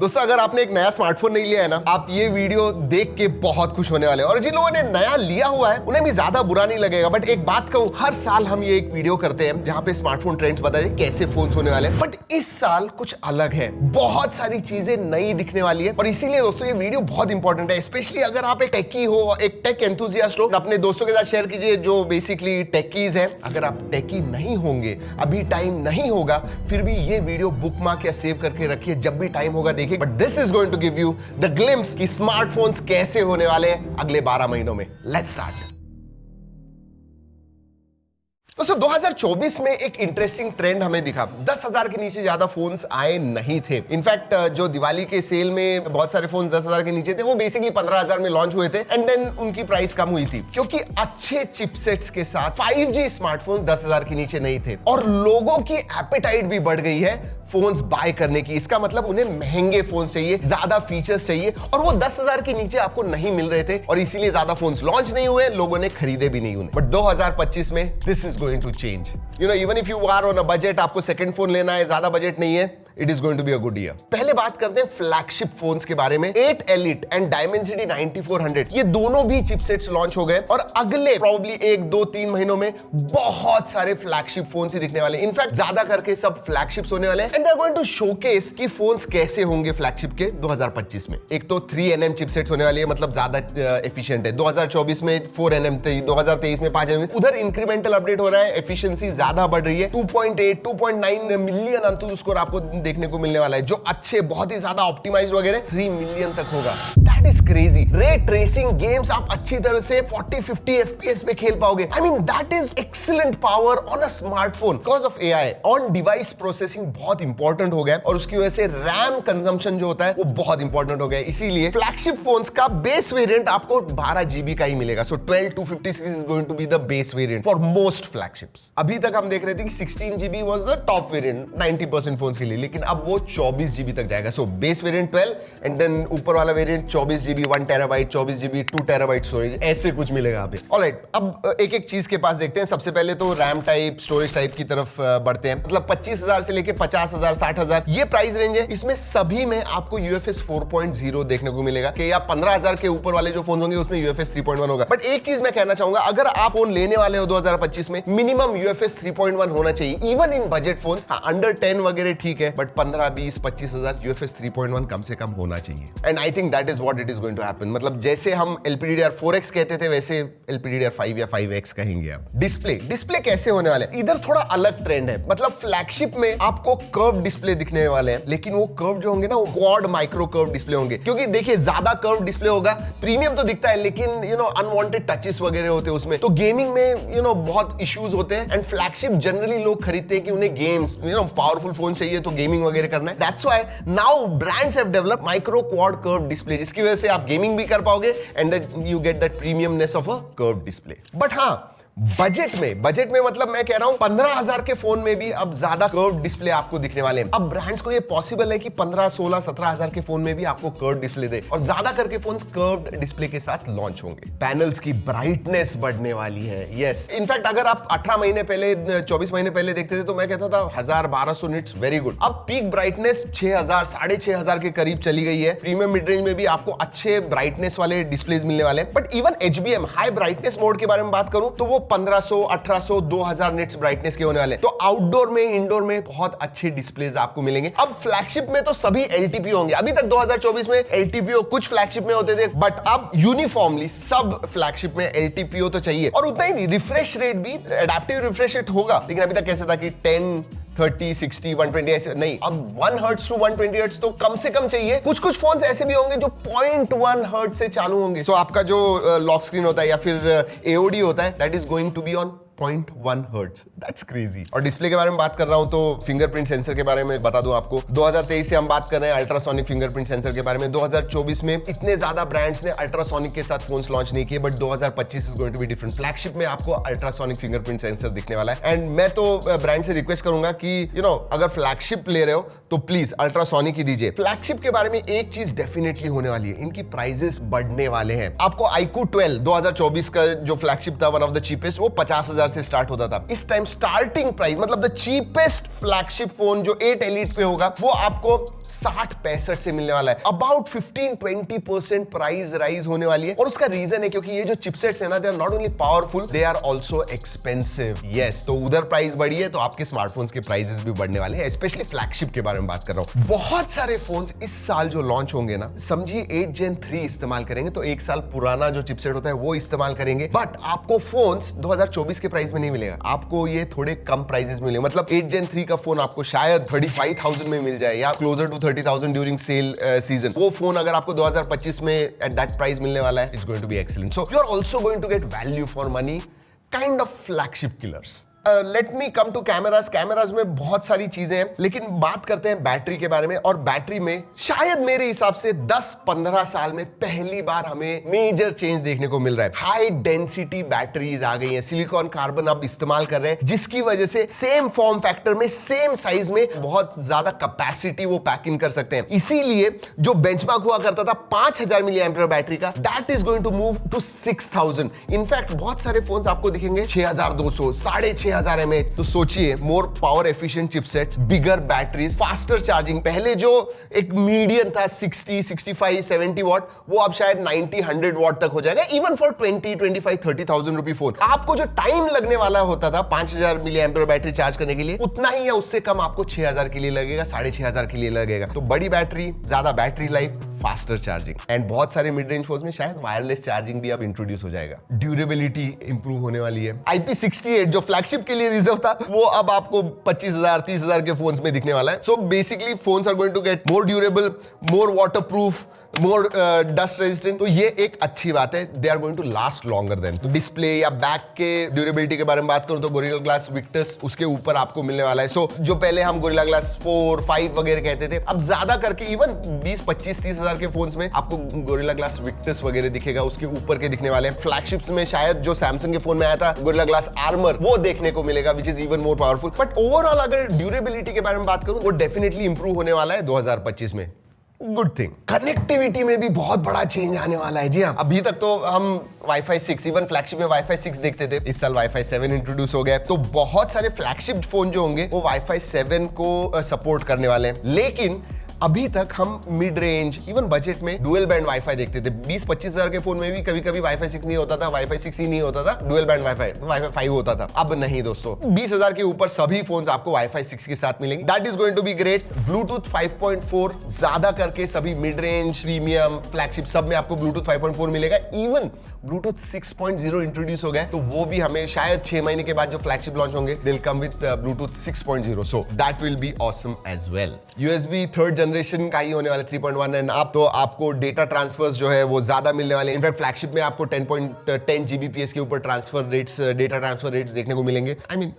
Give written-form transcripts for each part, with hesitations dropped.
दोस्तों अगर आपने एक नया स्मार्टफोन नहीं लिया है ना, आप ये वीडियो देख के बहुत खुश होने वाले हैं। और जिन लोगों ने नया लिया हुआ है उन्हें भी ज्यादा बुरा नहीं लगेगा। बट एक बात कहूं, हर साल हम ये एक वीडियो करते हैं जहां पे स्मार्टफोन ट्रेंड्स बताए कैसे फोन होने वाले हैं। बट इस साल कुछ अलग है, बहुत सारी चीजें नई दिखने वाली है। और इसीलिए दोस्तों ये वीडियो बहुत इंपॉर्टेंट है, स्पेशली अगर आप एक टेकी हो, एक टेक एंथुसियास्ट हो। अपने दोस्तों के साथ शेयर कीजिए जो बेसिकली टेकीज है। अगर आप टेकी नहीं होंगे, अभी टाइम नहीं होगा, फिर भी ये वीडियो बुकमार्क या सेव करके रखिए, जब भी टाइम होगा देखिए। But this is going to give you the glimpse कि स्मार्टफोन्स कैसे होने वाले हैं अगले 12 महीनों में। Let's start. दोस्तों 2024 में एक इंटरेस्टिंग ट्रेंड हमें दिखा। 10,000 के नीचे ज्यादा फोन्स आए नहीं थे। इनफैक्ट जो दिवाली के सेल में बहुत सारे फोन 10,000 के नीचे थे, वो बेसिकली 15,000 में लॉन्च हुए थे एंड देन उनकी प्राइस कम हुई थी क्योंकि अच्छे चिपसेट्स के साथ 5G स्मार्टफोन 10,000 के नीचे नहीं थे। और लोगों की एपेटाइट भी बढ़ गई है फोन्स बाय करने की। इसका मतलब उन्हें महंगे फोन चाहिए, ज्यादा फीचर्स चाहिए, और वो 10,000 के नीचे आपको नहीं मिल रहे थे और इसीलिए ज्यादा फोन्स लॉन्च नहीं हुए, लोगों ने खरीदे भी नहीं उन्हें। बट 2025 में this is going to change. You know, even if you are on a budget, आपको सेकंड फोन लेना है, ज्यादा बजट नहीं है, it is going to be a good year. पहले बात करते हैं फ्लैगशिप फोन्स के बारे में। 8 Elite एंड Dimensity 9400, ये दोनों भी चिपसेट्स लॉन्च हो गए और अगले प्रोबेबली 1, 2, 3 महीनों में बहुत सारे फ्लैगशिप फोन्स ही दिखने वाले। इनफैक्ट ज्यादा करके सब फ्लैगशिप्स होने वाले हैं and they are going to showcase कि फोन्स कैसे होंगे फ्लैगशिप के 2025 में। एक तो 3nm चिपसेट्स होने वाली है, मतलब ज्यादा एफिशिएंट है। 2024 में 4nm थे, 2023 में 5nm। उधर इंक्रीमेंटल अपडेट हो रहा है, एफिशिएंसी ज्यादा बढ़ रही है। 2.8, 2.9 मिलियन अंतुल स्कोर आपको देखने को मिलने वाला है, जो अच्छे, बहुत ही ज्यादा ऑप्टिमाइज्ड वगैरह 3 मिलियन तक होगा। That is crazy. Ray tracing games आप अच्छी तरह से 40-50 FPS पे खेल पाओगे। I mean that is excellent power on a smartphone because of AI। On device processing बहुत इंपॉर्टेंट हो गया और उसकी वजह से रैम कंजम्पशन जो होता है वो बहुत इंपॉर्टेंट हो गया। इसीलिए फ्लैगशिप फोन्स का बेस वेरिएंट आपको 12 GB का ही मिलेगा। So 12/256 is going to be the base variant for most flagships. अभी तक हम देख रहे थे कि 16 GB was the top variant 90% phones के लिए, लेकिन अब वो 24 GB तक जाएगा। So base variant 12 and then ऊपर वाला variant 24 GB 1 TB, 24 GB 2 TB storage, ऐसे कुछ मिलेगा अभी। ऑलराइट, अब एक एक चीज के पास देखते हैं। सबसे पहले तो रैम टाइप, स्टोरेज टाइप की तरफ बढ़ते हैं। मतलब 25,000 से लेके 50,000, 60,000 ये प्राइस रेंज है। इसमें सभी में आपको UFS 4.0 देखने को मिलेगा कि या 15,000 के ऊपर वाले जो फोन होंगे उसमें UFS 3.1 होगा। बट एक चीज मैं कहना चाहूंगा, अगर आप फोन लेने वाले हो 2025 में, मिनिमम UFS 3.1 होना चाहिए, even in budget phone. Under 10 वगैरह ठीक है, बट 15, 20, 25,000 UFS 3.1 कम से कम होना चाहिए। And I think that is what it is going to happen. मतलब जैसे हम LPDDR4X कहते थे, वैसे LPDDR5 या 5X कहेंगे अब। डिस्प्ले कैसे होने वाले हैं, इधर थोड़ा अलग ट्रेंड है। मतलब फ्लैगशिप में आपको कर्व डिस्प्ले दिखने वाले हैं, लेकिन वो कर्व जो होंगे ना, वो क्वाड माइक्रो कर्व डिस्प्ले होंगे। क्योंकि देखिए, ज्यादा कर्व डिस्प्ले होगा, प्रीमियम तो दिखता है, लेकिन यू नो अनवांटेड टचेस वगैरह होते हैं उसमें, तो गेमिंग में यू नो बहुत इश्यूज होते हैं। एंड फ्लैगशिप जनरली लोग खरीदते हैं कि उन्हें games, you know powerful phone चाहिए तो गेमिंग वगैरह करना है। That's why now brands have developed micro quad curve display, जिसकी वजह से आप गेमिंग भी कर पाओगे and you get that premiumness of a curve display. But हाँ, बजट में मतलब मैं कह रहा हूं 15,000 के फोन में भी अब ज्यादा कर्व डिस्प्ले आपको दिखने वाले हैं। अब ब्रांड्स को ये पॉसिबल है कि 15, 16, 17,000 के फोन में भी आपको कर्व डिस्प्ले दे, और ज्यादा करके फोन्स कर्व्ड डिस्प्ले के साथ लॉन्च होंगे। पैनल्स की ब्राइटनेस बढ़ने वाली है। यस, इनफैक्ट अगर आप 18 महीने पहले, 24 महीने पहले देखते थे तो मैं कहता था 1000-1200 निट्स वेरी गुड। अब पीक ब्राइटनेस 6,000, 6,500 के करीब चली गई है। प्रीमियम मिड रेंज में भी आपको अच्छे ब्राइटनेस वाले डिस्प्लेज मिलने वाले हैं। But even HBM high brightness mode के बारे में बात करूं तो वो 1500, 1800, 2000 निट्स ब्राइटनेस के होने वाले। तो आउटडोर में, इंडोर में बहुत अच्छे डिस्प्लेज आपको मिलेंगे। अब फ्लैगशिप में तो सभी LTPO होंगे। अभी तक 2024 में LTPO कुछ फ्लैगशिप में होते थे, बट अब यूनिफॉर्मली सब फ्लैगशिप में LTPO तो चाहिए। और उतना ही रिफ्रेश रेट भी, एडेप्टिव रिफ्रेश रेट होगा। लेकिन अभी तक कैसे था कि 10, 30, 60, 120 ऐसे नहीं। अब 1 हर्ट्ज टू 120 हर्ट्ज तो कम से कम चाहिए। कुछ फोन्स ऐसे भी होंगे जो 0.1 हर्ट्ज से चालू होंगे। सो आपका जो लॉक स्क्रीन होता है या फिर AOD होता है, that is going to be on 0.1 hertz. That's crazy. और डिस्प्ले के बारे में बात कर रहा हूं तो फिंगरप्रिंट सेंसर के बारे में बता दूं आपको। 2023 से हम बात कर रहे हैं अल्ट्रासोनिक फिंगरप्रिंट सेंसर के बारे में। 2024 में इतने ज्यादा ब्रांड्स ने अल्ट्रासोनिक के साथ फोन्स लॉन्च नहीं किए, but 2025 is going to be different. Flagship में आपको अल्ट्रासोनिक फिंगरप्रिंट सेंसर दिखने वाला है। एंड मैं तो ब्रांड से रिक्वेस्ट करूंगा कि यू नो अगर फ्लैगशिप ले रहे हो तो प्लीज अल्ट्रासोनिक ही दीजिए। फ्लैगशिप के बारे में एक चीज डेफिनेटली होने वाली है, इनकी प्राइसेस बढ़ने वाले हैं। आपको iQOO 12 2024 का जो फ्लैगशिप था, वन ऑफ द चीपेस्ट, वो 50,000 2000 से स्टार्ट होता था। इस टाइम स्टार्टिंग प्राइस मतलब द चीपेस्ट फ्लैगशिप फोन जो 8 एलीट पे होगा वो आपको 60-65 से मिलने वाला है। अबाउट 15-20% प्राइस राइज होने वाली है और उसका रीजन है क्योंकि ये जो चिपसेट्स है ना, they are not only powerful, they are also expensive. Yes, तो उधर प्राइस बढ़ी है तो आपके स्मार्टफोन्स के प्राइसेस भी बढ़ने वाले हैं, स्पेशली फ्लैगशिप के बारे में बात कर रहा हूं। बहुत सारे फोन्स इस साल जो लॉन्च होंगे ना, समझिए 8 Gen 3 इस्तेमाल करेंगे तो एक साल पुराना जो चिपसेट होता है वो इस्तेमाल करेंगे, बट आपको फोन्स 2024 के प्राइस में नहीं मिलेगा, आपको ये थोड़े कम प्राइसेस मिलेंगे। मतलब 8 Gen 3 का फोन आपको शायद 35,000 में मिल जाए या closer to 30,000 during sale season. वो फोन अगर आपको 2025 में एट दैट प्राइस मिलने वाला है, it's going to be excellent. So you are also going to get value for money, kind of flagship killers. Let me come to cameras. Cameras में बहुत सारी चीजें हैं, लेकिन बात करते हैं बैटरी के बारे में। और बैटरी में शायद मेरे हिसाब से 10-15 साल में पहली बार हमें मेजर चेंज देखने को मिल रहा है। हाई डेंसिटी बैटरीज आ गई हैं, सिलिकॉन कार्बन अब इस्तेमाल कर रहे हैं, जिसकी वजह से सेम फॉर्म फैक्टर में, सेम साइज में बहुत ज्यादा कैपेसिटी वो पैक इन कर सकते हैं। इसीलिए जो बेंचमार्क हुआ करता था 5000 मिली एम्पियर बैटरी का, that is going to move to 6000। In fact बहुत सारे फोन्स आपको दिखेंगे 6200, 6500 mAh। तो सोचिए, मोर पावर एफिशिएंट चिपसेट्स, बिगर बैटरीज, फास्टर चार्जिंग। पहले जो एक मीडियम था 60, 65, 70 वॉट, वो अब शायद 90, 100 वॉट तक हो जाएगा, इवन फॉर 20, 25, 30,000 रुपी फोन। आपको जो टाइम लगने वाला होता था 5000 मिली एम्पियर बैटरी चार्ज करने के लिए, उतना ही या उससे कम आपको 6000 के लिए लगेगा, 6500 के लिए लगेगा। तो बड़ी बैटरी, ज्यादा battery life, faster charging, and बहुत सारे मिड रेंज फोन्स में शायद वायरलेस चार्जिंग भी अब इंट्रोड्यूस हो जाएगा। ड्यूरेबिलिटी इंप्रूव होने वाली है। IP68 जो फ्लैगशिप के लिए रिजर्व था, वो अब आपको 25,000, 30,000 के फोन्स में दिखने वाला है। So basically phones are going to get more durable, more waterproof, more dust resistant. तो ये एक अच्छी बात है, they are going to last longer than. तो डिस्प्ले या बैक के ड्यूरेबिलिटी के बारे में बात करूं तो गोरिल्ला ग्लास विक्टस उसके ऊपर आपको मिलने वाला है। सो जो पहले हम गोरिल्ला ग्लास 4, 5 वगैरह कहते थे, अब ज्यादा करके इवन 20, 25, 30,000 के फोन्स में आपको गोरिल्ला ग्लास विक्टस वगैरह दिखेगा, उसके ऊपर के दिखने वाले हैं। फ्लैगशिप्स में शायद जो सैमसंग के फोन में आया था गोरिल्ला ग्लास आर्मर, वो देखने को मिलेगा, which is even more powerful. But overall अगर ड्यूरेबिलिटी के बारे में बात करूं, वो डेफिनेटली इंप्रूव होने वाला है 2025 में। Good thing. कनेक्टिविटी में भी बहुत बड़ा चेंज आने वाला है। जी हाँ, अभी तक तो हम Wi-Fi 6, इवन फ्लैगशिप में Wi-Fi 6 देखते थे, इस साल Wi-Fi 7 इंट्रोड्यूस हो गया। तो बहुत सारे फ्लैगशिप फोन जो होंगे वो Wi-Fi 7 को सपोर्ट करने वाले हैं। लेकिन अभी तक हम मिड रेंज, इवन बजट में डुअल बैंड वाईफाई देखते थे। 20-25 हजार के फोन में भी कभी कभी Wi-Fi 6 नहीं होता था, Wi-Fi 6 ही नहीं होता था, डुअल बैंड Wi-Fi 5 होता था। अब नहीं दोस्तों, 20,000 के ऊपर सभी फोन्स आपको Wi-Fi 6 के साथ मिलेंगे। That is going to be great. Bluetooth 5.4 ज्यादा करके सभी मिड रेंज, प्रीमियम, फ्लैगशिप सब में आपको ब्लूटूथ 5.4 मिलेगा। इवन ब्लूटूथ 6.0 इंट्रोड्यूस हो गया, तो वो भी हमें शायद 6 महीने के बाद जो फ्लैगशिप लॉन्च होंगे, they will come with Bluetooth 6.0, so that will be awesome as well. USB third generation का ही होने वाले 3.1 एंड आप, तो आपको डेटा ट्रांसफर्स जो है वो ज्यादा मिलने वाले। इनफैक्ट फ्लैगशिप में आपको 10.10 Gbps के ऊपर transfer rates, data transfer rates देखने को मिलेंगे। I mean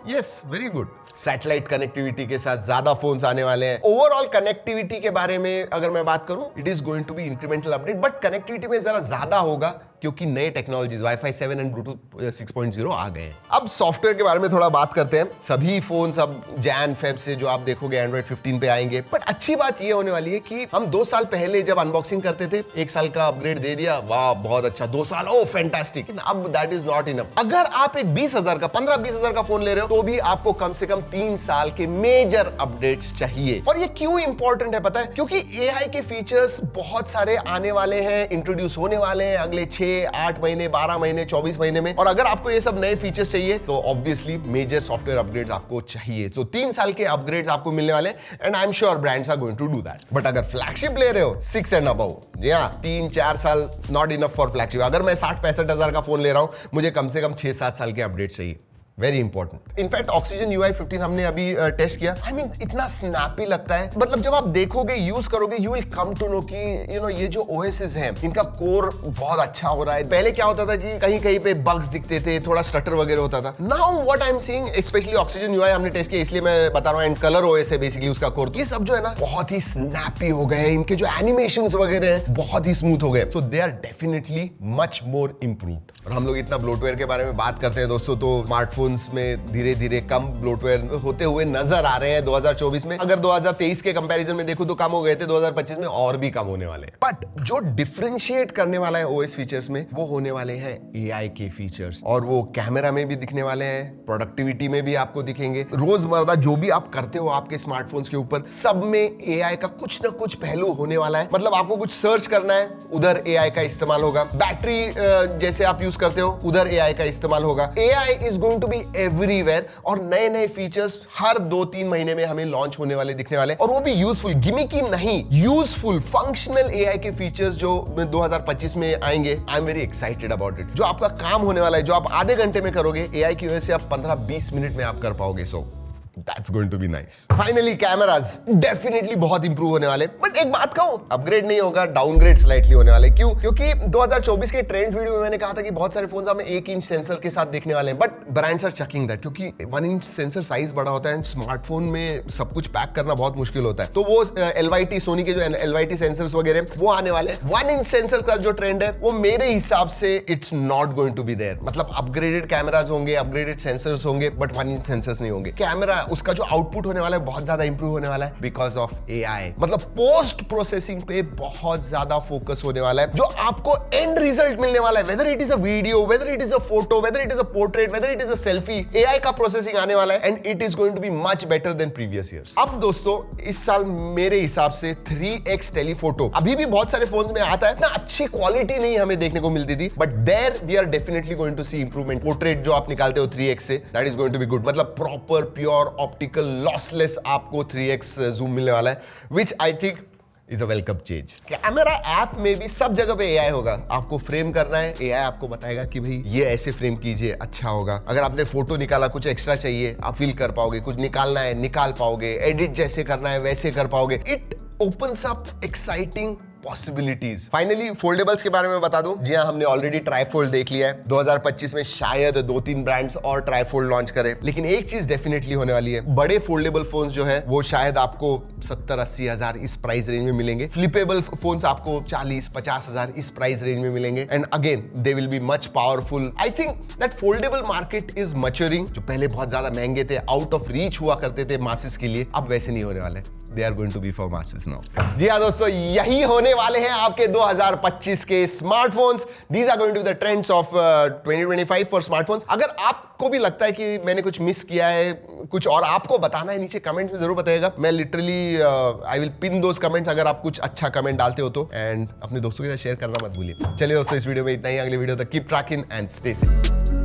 yes, very good. Satellite connectivity के साथ ज्यादा फोन्स आने वाले हैं। ओवरऑल कनेक्टिविटी के बारे में अगर मैं बात करूं, it is going to be incremental update, but connectivity में जरा ज्यादा होगा क्योंकि नए टेक्नोलॉजीज Wi-Fi 7 एंड ब्लूटूथ 6.0 आ गए हैं। अब सॉफ्टवेयर के बारे में थोड़ा बात करते हैं। सभी फोन्स अब Jan-Feb से जो आप देखोगे Android 15 पे आएंगे। बट अच्छी बात ये होने वाली है कि हम 2 साल पहले जब अनबॉक्सिंग करते थे, 1 साल का अपग्रेड दे दिया, वाह बहुत अच्छा, 2 साल, ओ फैंटास्टिक। अब दैट इज नॉट इनफ। अगर आप एक 20,000 का, 15-20 हजार का फोन ले रहे हो, तो भी आपको कम से कम 3 साल के मेजर अपडेट्स चाहिए। और ये क्यों इंपॉर्टेंट है पता है? क्योंकि AI के फीचर्स बहुत सारे आने वाले हैं, इंट्रोड्यूस होने वाले हैं अगले 6, 8 महीने, 12 महीने, 24 महीने में। और अगर आपको ये सब नए फीचर्स चाहिए तो ऑब्वियसली मेजर सॉफ्टवेयर अपग्रेड्स आपको चाहिए। तो 3 साल के अपग्रेड्स आपको मिलने वाले हैं, and I am sure brands are going to do that. But अगर फ्लैगशिप ले रहे हो 6 एंड अबव, जी हाँ, 3-4 साल नॉट इनफ फॉर फ्लैगशिप। अगर मैं 60-65 हजार का फोन ले रहा हूं, मुझे कम से कम 6-7 साल के अपडेट चाहिए। Very important. In fact oxygen UI 15 हमने अभी टेस्ट किया। आई मीन इतना स्नैपी लगता है। मतलब जब आप देखोगे, यूज करोगे, you will come to know कि ये जो OSs हैं, इनका कोर बहुत अच्छा हो रहा है। पहले क्या होता था कि कहीं कहीं पे बग्स दिखते थे, थोड़ा स्टटर वगैरह होता था। Now what I am seeing, specially oxygen UI हमने टेस्ट किया, इसलिए मैं बता रहा हूं। एंड कलर OS है बेसिकली उसका कोर। ये सब जो है ना, बहुत ही स्नैपी हो गए। इनके जो एनिमेशंस वगैरह हैं, बहुत ही स्मूथ हो गए। So they are definitely much more improved. और हम लोग इतना ब्लोटवेयर के बारे में बात करते हैं दोस्तों, तो स्मार्टफोन स्मार्टफोन्स में धीरे धीरे कम ब्लोटवेयर होते हुए नजर आ रहे हैं 2024 में। अगर 2023 के कंपैरिजन में देखूं तो कम हो गए थे, 2025 में और भी कम होने वाले हैं। बट जो डिफरेंशिएट करने वाला है ओएस फीचर्स में, वो होने वाले हैं एआई के फीचर्स, और वो कैमरा में भी दिखने वाले हैं, प्रोडक्टिविटी में भी आपको दिखेंगे। रोजमर्रा जो भी आप करते हो आपके स्मार्टफोन्स के ऊपर, सब में एआई का कुछ ना कुछ पहलू होने वाला है। मतलब आपको कुछ सर्च करना है, उधर एआई का इस्तेमाल होगा। बैटरी जैसे आप यूज करते हो, उधर एआई का इस्तेमाल होगा। AI is going to be everywhere, और नए नए फीचर्स हर 2-3 महीने में हमें लॉन्च होने वाले दिखने वाले, और वो भी यूजफुल, गिमिकी नहीं, यूजफुल फंक्शनल एआई के फीचर्स जो 2025 में आएंगे। I am very excited about it. जो आपका काम होने वाला है, जो आप आधे घंटे में करोगे, एआई की वजह से आप 15-20 मिनट में आप कर पाओगे। सो That's going to be nice. Finally, cameras definitely बहुत इंप्रूव होने वाले। बट एक बात कहूं, अपग्रेड नहीं होगा, डाउनग्रेड स्लाइटली होने वाले। क्यों? क्योंकि 2024 के ट्रेंड वीडियो में मैंने कहा था कि बहुत सारे फोन्स हमें 1 इंच सेंसर के साथ देखने वाले हैं, but brands are checking that, क्योंकि 1 इंच सेंसर साइज बड़ा होता है एंड स्मार्टफोन में सब कुछ पैक करना बहुत मुश्किल होता है। तो वो LYT, सोनी के जो LYT सेंसर्स वगैरह वो आने वाले हैं। 1 इंच सेंसर का जो ट्रेंड है वो मेरे हिसाब से it's not going to be there. मतलब अपग्रेडेड कैमराज होंगे, अपग्रेडेड सेंसर्स होंगे, बट 1 इंच सेंसर्स नहीं होंगे। कैमरा, उसका जो आउटपुट होने वाला है बहुत ज्यादा इंप्रूव होने वाला है बिकॉज ऑफ एआई। मतलब पोस्ट प्रोसेसिंग पे बहुत ज्यादा फोकस होने वाला है। जो आपको एंड रिजल्ट मिलने वाला है, whether it is a video, whether it is a photo, whether it is a portrait, whether it is a selfie, AI का प्रोसेसिंग आने वाला है and it is going to be much better than previous years. अब दोस्तों, इस साल मेरे हिसाब से 3x टेलीफोटो अभी भी बहुत सारे फोन्स में आता है। इतना अच्छी क्वालिटी नहीं हमें देखने को मिलती थी, but there we are definitely going to see improvement. Portrait जो आप निकालते हो 3x से, that is going to be good. मतलब प्रॉपर प्योर ऑप्टिकल लॉसलेस आपको 3x जूम मिलने वाला है, which I think is a welcome change. Camera app में भी सब जगह पे एआई होगा। आपको फ्रेम करना है, एआई आपको बताएगा कि भाई ये ऐसे फ्रेम कीजिए, अच्छा होगा। अगर आपने फोटो निकाला, कुछ एक्स्ट्रा चाहिए, आप फील कर पाओगे। कुछ निकालना है, निकाल पाओगे। एडिट जैसे करना है वैसे कर पाओगे। It opens up exciting possibilities. Finally foldables के बारे में बता दूं, जी हां, हमने ऑलरेडी ट्राईफोल्ड देख लिया है। 2025 में शायद 2-3 ब्रांड्स और ट्राईफोल्ड लॉन्च करें, लेकिन एक चीज डेफिनेटली होने वाली है, बड़े फोल्डेबल फोन्स जो है वो शायद आपको 70-80 हजार इस प्राइस रेंज में मिलेंगे। फ्लिपेबल फोन्स आपको 40-50 हजार इस प्राइस रेंज में मिलेंगे, and again they will be much powerful. I think that foldable market is maturing. जो पहले बहुत ज्यादा महंगे थे, आउट ऑफ रीच हुआ करते थे मासेस के लिए, अब वैसे नहीं होने वाले। They are going to be for masses now. जी हाँ दोस्तों, यही होने वाले हैं आपके 2025 के smartphones. These are going to be the trends of 2025 for smartphones. अगर आपको भी लगता है कि मैंने कुछ मिस किया है, कुछ और आपको बताना है, नीचे कमेंट्स में जरूर बताइएगा। मैं literally I will pin those comments अगर आप कुछ अच्छा कमेंट डालते हो तो, एंड अपने दोस्तों के साथ शेयर करना मत भूलिए। चलिए दोस्तों, इस वीडियो में इतना ही। अगले वीडियो तक keep trekking and stay safe.